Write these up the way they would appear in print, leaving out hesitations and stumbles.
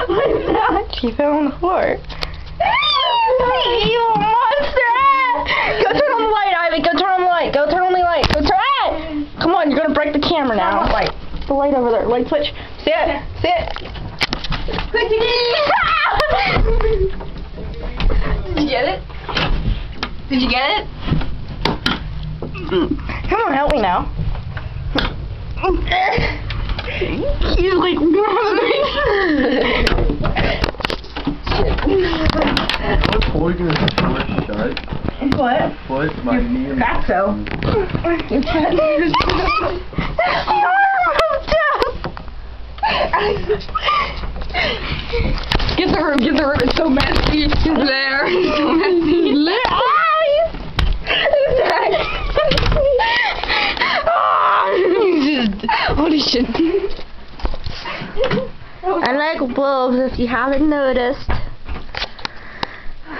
What is that? She fell on the floor. You monster! Go turn on the light, Ivy. Go turn on the light. Go turn on the light. Go turn it! Come on, you're gonna break the camera now. Light. The light over there. Light switch. See it? See it? Quick, Did you get it? Did you get it? Come on, help me now. He's like, What foot is the door shut? what? Foot, my knee, and Back so. Get the room, it's so messy. It's there. It's so messy. Holy shit. I like wolves if you haven't noticed.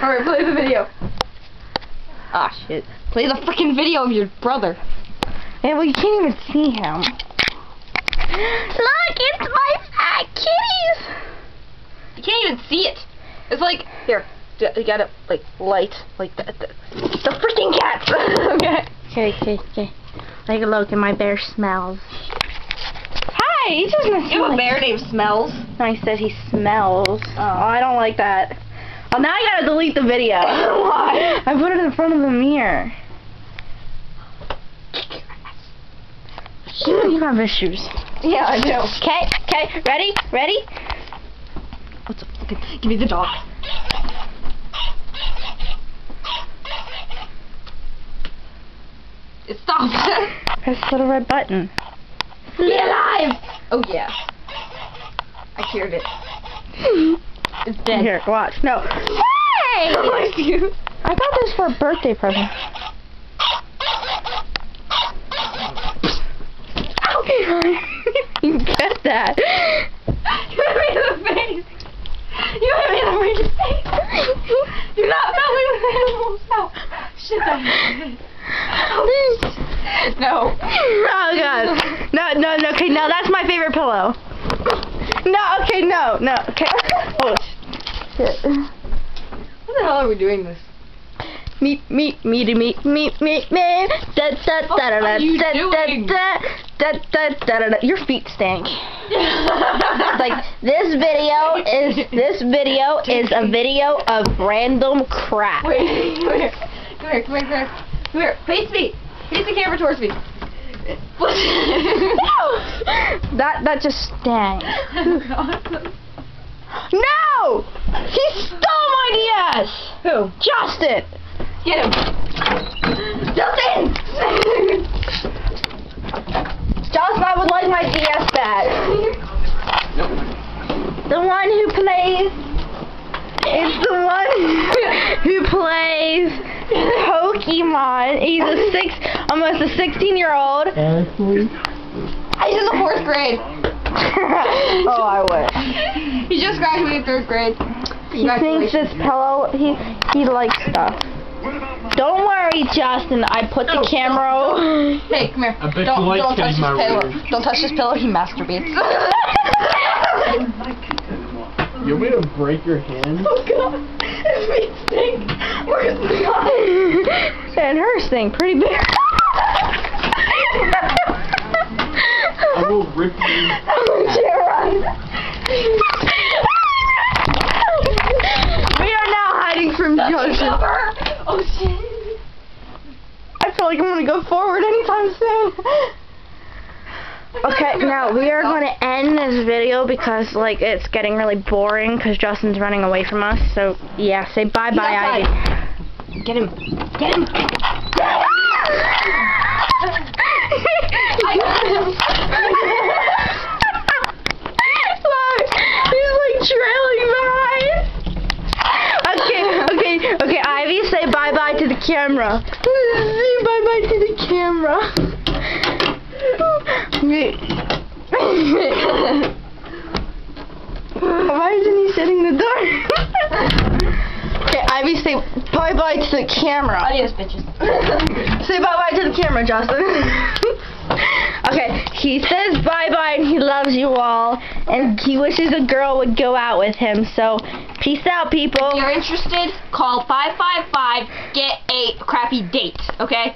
Alright, play the video. Ah, shit. Play the freaking video of your brother. Yeah, well, you can't even see him. Look, it's my fat kitties! You can't even see it. It's like, here, you gotta, like, light, like, the freaking cats! Okay. Okay. Take a look, and my bear smells. Hi, he doesn't You have a bear named Smells? No, he said he smells. Oh, I don't like that. Oh, now I gotta delete the video. Why? I put it in front of the mirror. You have issues. Yeah, I do. Okay, ready? What's up? Okay, give me the dog. It stopped. Press the little red button. Be alive! Oh yeah. I cured it. It's dead. Here, watch. No. Hey! I got this for a birthday present. You get that? You hit me in the face. You hit me in the freaking face. You're not filming with animals. No. Shit, no. Oh god. No, okay, no, that's my favorite pillow. No, okay. Oh shit. What the hell are we doing this? Me. Your feet stink. Like this video is a video of random crap. Wait, come here. Face me. Face the camera towards me. That just stank. No! He stole my DS! Who? Justin! Get him. Justin! Justin, I would like my DS back. The one who plays... It's the one who plays Pokemon. He's almost a 16-year-old. He's in the 4th grade. Oh, I wish. He just graduated 3rd grade. He thinks this pillow, he likes stuff. Don't worry, Justin. I put the camera. Hey, come here. I bet Don't you like touch getting this my pillow. rear. Don't touch this pillow. He masturbates. You want me to break your hand? Oh god, his feet stink. Where's the guy? And hers thing pretty big. I will rip you. We are now hiding from Joseph. Oh shit. I feel like I'm gonna go forward anytime soon. Okay, now we are going to end this video because, like, it's getting really boring because Justin's running away from us. So, yeah, say bye-bye, Ivy. Get him. Get him. I got him. Look, he's, like, trailing behind. Okay, Ivy, say bye-bye to the camera. Say bye-bye to the camera. Why isn't he shutting the door? Okay, Ivy, say bye-bye to the camera. Adios, bitches. Say bye-bye to the camera, Justin. Okay, he says bye-bye and he loves you all. and he wishes a girl would go out with him. So, peace out, people. If you're interested, call 555, get a crappy date, okay?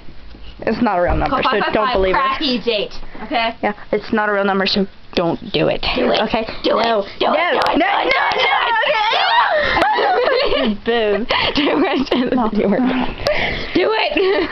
It's not a real number, Call so 555, don't believe it. crappy date, okay? Yeah, it's not a real number, so don't do it. Do it. Okay? Do it. No. Do it. No. Do it. No. Do it. No. No. Okay. Boom. Do it.